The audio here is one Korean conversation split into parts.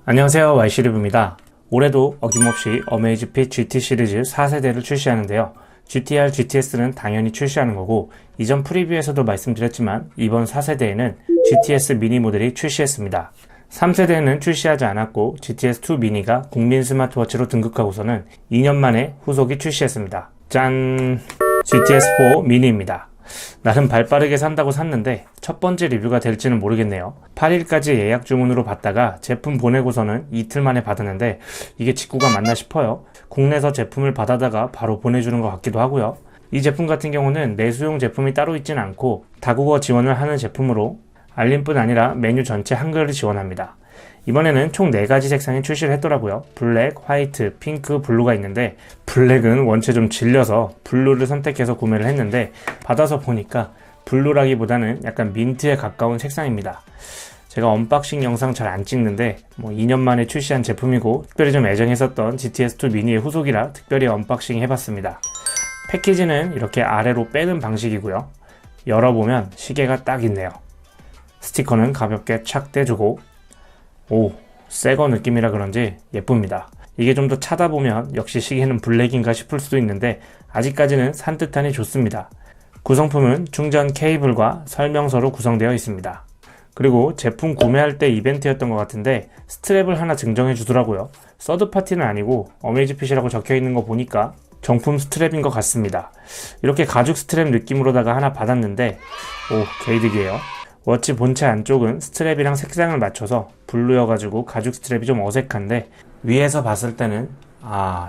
안녕하세요, YC리뷰입니다. 올해도 어김없이 어메이즈핏 GT 시리즈 4세대를 출시하는데요. GTR, GTS는 당연히 출시하는 거고, 이전 프리뷰에서도 말씀드렸지만 이번 4세대에는 GTS 미니 모델이 출시했습니다. 3세대는 출시하지 않았고 GTS2 미니가 국민 스마트워치로 등극하고서는 2년 만에 후속이 출시했습니다. 짠! GTS4 미니입니다. 나름 발빠르게 산다고 샀는데 첫 번째 리뷰가 될지는 모르겠네요. 8일까지 예약 주문으로 받다가 제품 보내고서는 이틀 만에 받았는데 이게 직구가 맞나 싶어요. 국내에서 제품을 받아다가 바로 보내주는 것 같기도 하고요. 이 제품 같은 경우는 내수용 제품이 따로 있진 않고 다국어 지원을 하는 제품으로 알림뿐 아니라 메뉴 전체 한글을 지원합니다. 이번에는 총 4가지 색상이 출시를 했더라고요. 블랙, 화이트, 핑크, 블루가 있는데 블랙은 원체 좀 질려서 블루를 선택해서 구매를 했는데 받아서 보니까 블루라기보다는 약간 민트에 가까운 색상입니다. 제가 언박싱 영상 잘 안 찍는데 2년 만에 출시한 제품이고 특별히 좀 애정했었던 GTS2 미니의 후속이라 특별히 언박싱 해봤습니다. 패키지는 이렇게 아래로 빼는 방식이고요. 열어보면 시계가 딱 있네요. 스티커는 가볍게 착 떼주고 새거 느낌이라 그런지 예쁩니다. 이게 좀 더 차다 보면 역시 시계는 블랙인가 싶을 수도 있는데 아직까지는 산뜻하니 좋습니다. 구성품은 충전 케이블과 설명서로 구성되어 있습니다. 그리고 제품 구매할 때 이벤트였던 것 같은데 스트랩을 하나 증정해 주더라고요. 서드파티는 아니고 어메이즈핏이라고 적혀 있는 거 보니까 정품 스트랩인 것 같습니다. 이렇게 가죽 스트랩 느낌으로다가 하나 받았는데 개이득이에요. 워치 본체 안쪽은 스트랩이랑 색상을 맞춰서 블루여가지고 가죽 스트랩이 좀 어색한데 위에서 봤을 때는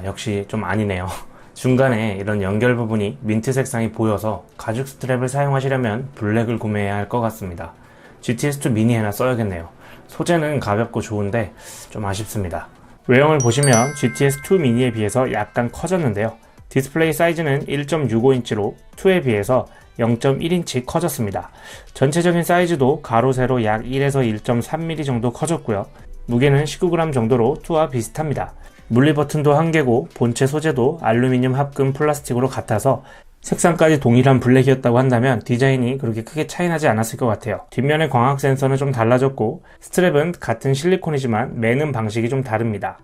역시 좀 아니네요. 중간에 이런 연결 부분이 민트 색상이 보여서 가죽 스트랩을 사용하시려면 블랙을 구매해야 할 것 같습니다. GTS2 미니에나 써야겠네요. 소재는 가볍고 좋은데 좀 아쉽습니다. 외형을 보시면 GTS2 미니에 비해서 약간 커졌는데요. 디스플레이 사이즈는 1.65인치로 2에 비해서 0.1인치 커졌습니다. 전체적인 사이즈도 가로 세로 약 1에서 1.3mm 정도 커졌고요. 무게는 19g 정도로 2와 비슷합니다. 물리 버튼도 1개고 본체 소재도 알루미늄 합금 플라스틱으로 같아서 색상까지 동일한 블랙이었다고 한다면 디자인이 그렇게 크게 차이나지 않았을 것 같아요. 뒷면의 광학 센서는 좀 달라졌고 스트랩은 같은 실리콘이지만 매는 방식이 좀 다릅니다.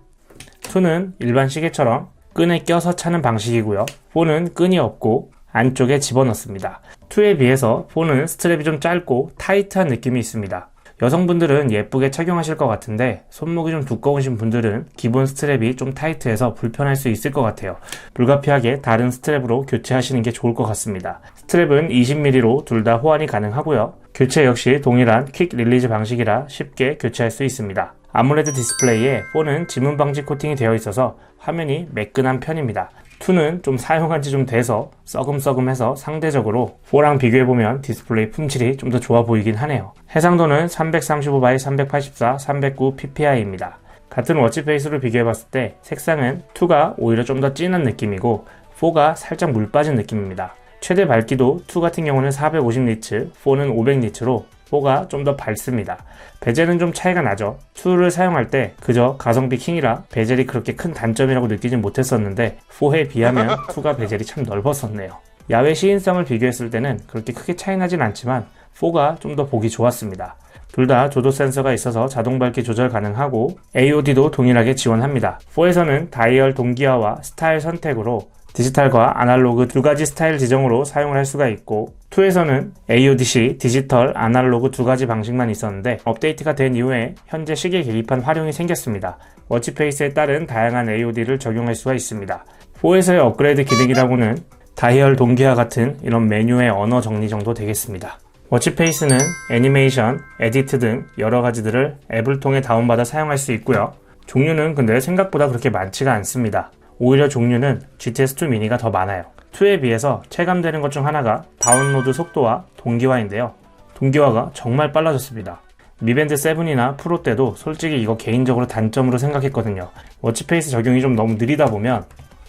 2는 일반 시계처럼 끈에 껴서 차는 방식이고요. 4는 끈이 없고 안쪽에 집어넣습니다. 2에 비해서 4는 스트랩이 좀 짧고 타이트한 느낌이 있습니다. 여성분들은 예쁘게 착용하실 것 같은데 손목이 좀 두꺼우신 분들은 기본 스트랩이 좀 타이트해서 불편할 수 있을 것 같아요. 불가피하게 다른 스트랩으로 교체하시는 게 좋을 것 같습니다. 스트랩은 20mm로 둘 다 호환이 가능하고요. 교체 역시 동일한 퀵 릴리즈 방식이라 쉽게 교체할 수 있습니다. 아몰레드 디스플레이에 4는 지문 방지 코팅이 되어 있어서 화면이 매끈한 편입니다. 2는 좀 사용한 지 좀 돼서 썩음썩음해서 상대적으로 4랑 비교해보면 디스플레이 품질이 좀 더 좋아 보이긴 하네요. 해상도는 335x384, 309 ppi입니다. 같은 워치페이스로 비교해봤을 때 색상은 2가 오히려 좀 더 진한 느낌이고 4가 살짝 물 빠진 느낌입니다. 최대 밝기도 2 같은 경우는 450니츠, 4는 500니츠로 4가 좀 더 밝습니다. 베젤은 좀 차이가 나죠. 2를 사용할 때 그저 가성비 킹이라 베젤이 그렇게 큰 단점이라고 느끼진 못했었는데 4에 비하면 2가 베젤이 참 넓었었네요. 야외 시인성을 비교했을 때는 그렇게 크게 차이 나진 않지만 4가 좀 더 보기 좋았습니다. 둘 다 조도 센서가 있어서 자동 밝기 조절 가능하고 AOD도 동일하게 지원합니다. 4에서는 다이얼 동기화와 스타일 선택으로 디지털과 아날로그 2가지 스타일 지정으로 사용을 할 수가 있고 2에서는 AODC, 디지털, 아날로그 2가지 방식만 있었는데 업데이트가 된 이후에 현재 시계 계기판 활용이 생겼습니다. 워치페이스에 따른 다양한 AOD를 적용할 수가 있습니다. 4에서의 업그레이드 기능이라고는 다이얼 동기화 같은 이런 메뉴의 언어 정리 정도 되겠습니다. 워치페이스는 애니메이션, 에디트 등 여러 가지들을 앱을 통해 다운받아 사용할 수 있고요. 종류는 근데 생각보다 그렇게 많지가 않습니다. 오히려 종류는 GTS2 미니가 더 많아요. 2에 비해서 체감되는 것 중 하나가 다운로드 속도와 동기화인데요. 동기화가 정말 빨라졌습니다. 미밴드 7이나 프로 때도 솔직히 이거 개인적으로 단점으로 생각했거든요. 워치페이스 적용이 좀 너무 느리다 보면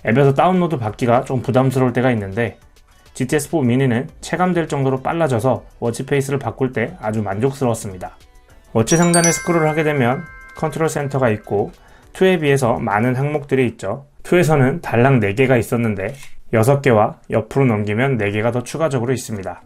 앱에서 다운로드 받기가 좀 부담스러울 때가 있는데 GTS4 미니는 체감될 정도로 빨라져서 워치페이스를 바꿀 때 아주 만족스러웠습니다. 워치 상단에 스크롤을 하게 되면 컨트롤 센터가 있고 2에 비해서 많은 항목들이 있죠. 2에서는 달랑 4개가 있었는데 6개와 옆으로 넘기면 4개가 더 추가적으로 있습니다.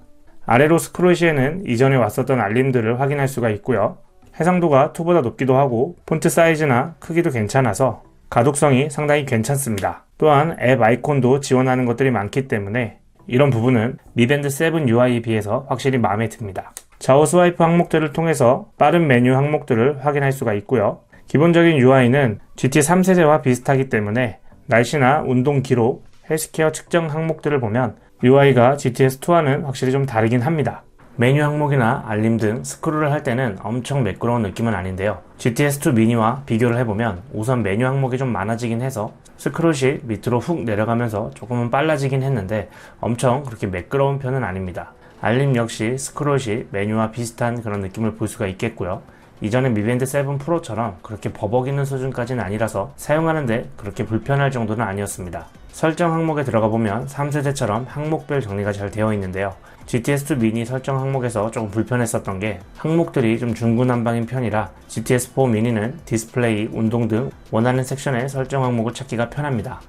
아래로 스크롤 시에는 이전에 왔었던 알림들을 확인할 수가 있고요. 해상도가 2보다 높기도 하고 폰트 사이즈나 크기도 괜찮아서 가독성이 상당히 괜찮습니다. 또한 앱 아이콘도 지원하는 것들이 많기 때문에 이런 부분은 Mi Band 7 UI에 비해서 확실히 마음에 듭니다. 좌우 스와이프 항목들을 통해서 빠른 메뉴 항목들을 확인할 수가 있고요. 기본적인 UI는 GT 3세대와 비슷하기 때문에 날씨나 운동 기록, 헬스케어 측정 항목들을 보면 UI가 GTS2와는 확실히 좀 다르긴 합니다. 메뉴 항목이나 알림 등 스크롤을 할 때는 엄청 매끄러운 느낌은 아닌데요. GTS2 미니와 비교를 해보면 우선 메뉴 항목이 좀 많아지긴 해서 스크롤이 밑으로 훅 내려가면서 조금은 빨라지긴 했는데 엄청 그렇게 매끄러운 편은 아닙니다. 알림 역시 스크롤이 메뉴와 비슷한 그런 느낌을 볼 수가 있겠고요. 이전에 Mi Band 7 Pro처럼 그렇게 버벅이는 수준까지는 아니라서 사용하는데 그렇게 불편할 정도는 아니었습니다. 설정 항목에 들어가 보면 3세대처럼 항목별 정리가 잘 되어 있는데요. GTS2 미니 설정 항목에서 조금 불편했었던 게 항목들이 좀 중구난방인 편이라 GTS4 미니는 디스플레이, 운동 등 원하는 섹션의 설정 항목을 찾기가 편합니다.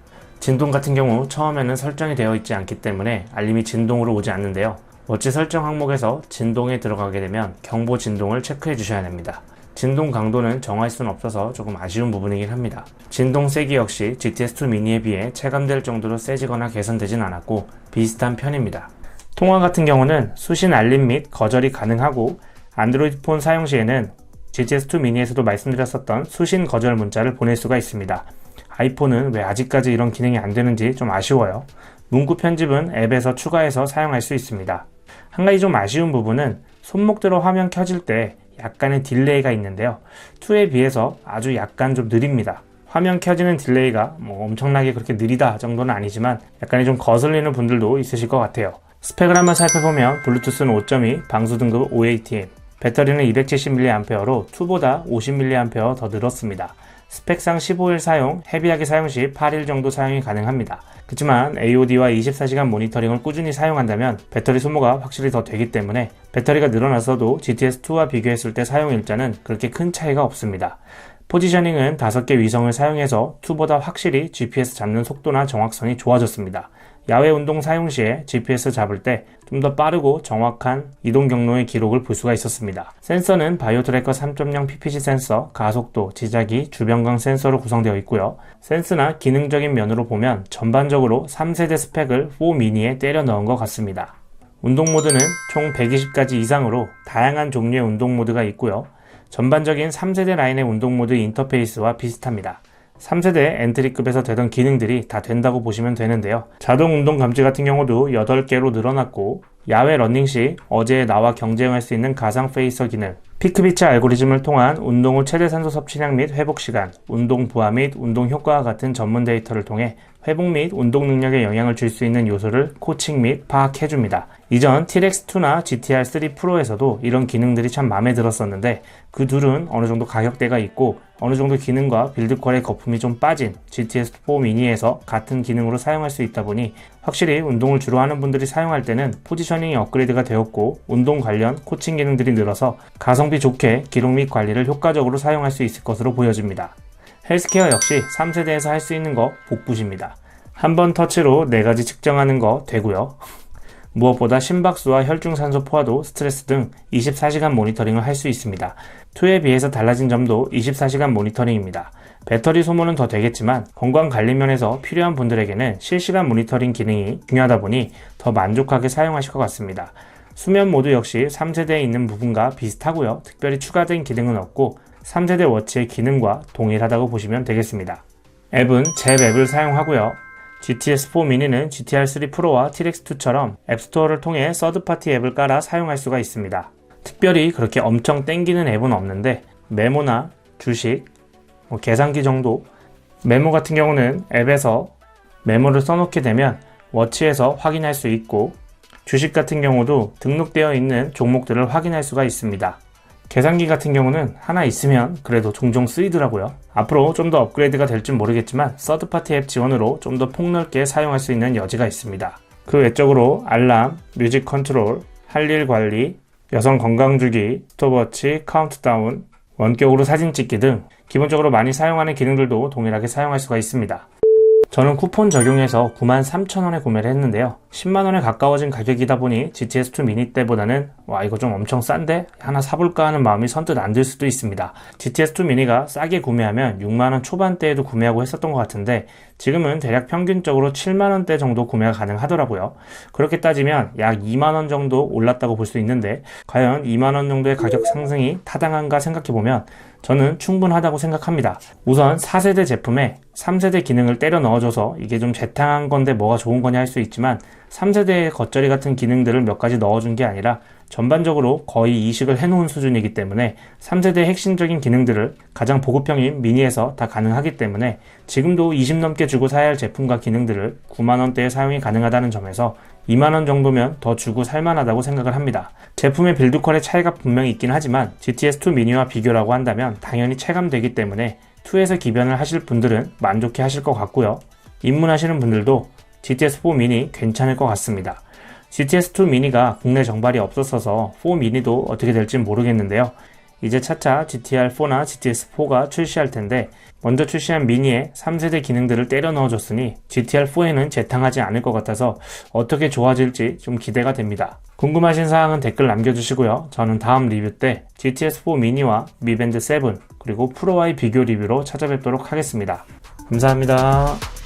진동 같은 경우 처음에는 설정이 되어 있지 않기 때문에 알림이 진동으로 오지 않는데요. 워치 설정 항목에서 진동에 들어가게 되면 경보 진동을 체크해 주셔야 됩니다. 진동 강도는 정할 수는 없어서 조금 아쉬운 부분이긴 합니다. 진동 세기 역시 GTS2 미니에 비해 체감될 정도로 세지거나 개선되진 않았고 비슷한 편입니다. 통화 같은 경우는 수신 알림 및 거절이 가능하고 안드로이드 폰 사용 시에는 GTS2 미니에서도 말씀드렸었던 수신 거절 문자를 보낼 수가 있습니다. 아이폰은 왜 아직까지 이런 기능이 안 되는지 좀 아쉬워요. 문구 편집은 앱에서 추가해서 사용할 수 있습니다. 한 가지 좀 아쉬운 부분은 손목 들어 화면 켜질 때 약간의 딜레이가 있는데요. 2에 비해서 아주 약간 좀 느립니다. 화면 켜지는 딜레이가 엄청나게 그렇게 느리다 정도는 아니지만 약간의 좀 거슬리는 분들도 있으실 것 같아요. 스펙을 한번 살펴보면 블루투스는 5.2, 방수 등급 5ATM, 배터리는 270mAh로 2보다 50mAh 더 늘었습니다. 스펙상 15일 사용, 헤비하게 사용 시 8일 정도 사용이 가능합니다. 그렇지만 AOD와 24시간 모니터링을 꾸준히 사용한다면 배터리 소모가 확실히 더 되기 때문에 배터리가 늘어났어도 GTS2와 비교했을 때 사용 일자는 그렇게 큰 차이가 없습니다. 포지셔닝은 5개 위성을 사용해서 2보다 확실히 GPS 잡는 속도나 정확성이 좋아졌습니다. 야외 운동 사용 시에 GPS 잡을 때 좀 더 빠르고 정확한 이동 경로의 기록을 볼 수가 있었습니다. 센서는 바이오 트래커 3.0 PPG 센서, 가속도, 지자기, 주변광 센서로 구성되어 있고요. 센스나 기능적인 면으로 보면 전반적으로 3세대 스펙을 4 미니에 때려 넣은 것 같습니다. 운동 모드는 총 120가지 이상으로 다양한 종류의 운동 모드가 있고요. 전반적인 3세대 라인의 운동 모드 인터페이스와 비슷합니다. 3세대 엔트리급에서 되던 기능들이 다 된다고 보시면 되는데요. 자동 운동 감지 같은 경우도 8개로 늘어났고 야외 러닝 시 어제의 나와 경쟁할 수 있는 가상 페이서 기능, 피크비치 알고리즘을 통한 운동 후 최대 산소 섭취량 및 회복 시간, 운동 부하 및 운동 효과와 같은 전문 데이터를 통해 회복 및 운동 능력에 영향을 줄 수 있는 요소를 코칭 및 파악해줍니다. 이전 TRX2나 GTR3 프로에서도 이런 기능들이 참 마음에 들었었는데 그 둘은 어느 정도 가격대가 있고 어느 정도 기능과 빌드퀄의 거품이 좀 빠진 GTS4 미니에서 같은 기능으로 사용할 수 있다 보니 확실히 운동을 주로 하는 분들이 사용할 때는 포지셔닝이 업그레이드가 되었고 운동 관련 코칭 기능들이 늘어서 가성비 좋게 기록 및 관리를 효과적으로 사용할 수 있을 것으로 보여집니다. 헬스케어 역시 3세대에서 할 수 있는 거 복붙입니다. 한 번 터치로 4가지 측정하는 거 되고요. 무엇보다 심박수와 혈중산소 포화도, 스트레스 등 24시간 모니터링을 할 수 있습니다. 2에 비해서 달라진 점도 24시간 모니터링입니다. 배터리 소모는 더 되겠지만 건강관리 면에서 필요한 분들에게는 실시간 모니터링 기능이 중요하다 보니 더 만족하게 사용하실 것 같습니다. 수면 모드 역시 3세대에 있는 부분과 비슷하고요. 특별히 추가된 기능은 없고 3세대 워치의 기능과 동일하다고 보시면 되겠습니다. 앱은 제 앱을 사용하고요. GTS4 미니는 GTR3 프로와 TRX2처럼 앱스토어를 통해 서드파티 앱을 깔아 사용할 수가 있습니다. 특별히 그렇게 엄청 땡기는 앱은 없는데 메모나 주식, 계산기 정도, 메모 같은 경우는 앱에서 메모를 써놓게 되면 워치에서 확인할 수 있고 주식 같은 경우도 등록되어 있는 종목들을 확인할 수가 있습니다. 계산기 같은 경우는 하나 있으면 그래도 종종 쓰이더라고요. 앞으로 좀 더 업그레이드가 될지 모르겠지만 서드파티 앱 지원으로 좀 더 폭넓게 사용할 수 있는 여지가 있습니다. 그 외적으로 알람, 뮤직 컨트롤, 할 일 관리, 여성 건강주기, 스톱워치, 카운트다운, 원격으로 사진 찍기 등 기본적으로 많이 사용하는 기능들도 동일하게 사용할 수가 있습니다. 저는 쿠폰 적용해서 93,000원에 구매를 했는데요. 10만원에 가까워진 가격이다 보니 GTS2 미니 때보다는 와 이거 좀 엄청 싼데? 하나 사볼까 하는 마음이 선뜻 안 들 수도 있습니다. GTS2 미니가 싸게 구매하면 6만원 초반대에도 구매하고 했었던 것 같은데 지금은 대략 평균적으로 7만원대 정도 구매가 가능하더라고요. 그렇게 따지면 약 2만원 정도 올랐다고 볼 수 있는데 과연 2만원 정도의 가격 상승이 타당한가 생각해보면 저는 충분하다고 생각합니다. 우선 4세대 제품에 3세대 기능을 때려 넣어줘서 이게 좀 재탕한 건데 뭐가 좋은 거냐 할 수 있지만 3세대의 겉절이 같은 기능들을 몇 가지 넣어준 게 아니라 전반적으로 거의 이식을 해놓은 수준이기 때문에 3세대의 핵심적인 기능들을 가장 보급형인 미니에서 다 가능하기 때문에 지금도 20 넘게 주고 사야 할 제품과 기능들을 9만원대에 사용이 가능하다는 점에서 2만원 정도면 더 주고 살만하다고 생각을 합니다. 제품의 빌드퀄의 차이가 분명히 있긴 하지만 GTS2 미니와 비교라고 한다면 당연히 체감되기 때문에 2에서 기변을 하실 분들은 만족해 하실 것 같고요. 입문하시는 분들도 GTS4 미니 괜찮을 것 같습니다. GTS2 미니가 국내 정발이 없었어서 4 미니도 어떻게 될지 모르겠는데요. 이제 차차 GTR4나 GTS4가 출시할 텐데 먼저 출시한 미니에 3세대 기능들을 때려 넣어줬으니 GTR4에는 재탕하지 않을 것 같아서 어떻게 좋아질지 좀 기대가 됩니다. 궁금하신 사항은 댓글 남겨주시고요. 저는 다음 리뷰 때 GTS4 미니와 미밴드 7 그리고 프로와의 비교 리뷰로 찾아뵙도록 하겠습니다. 감사합니다.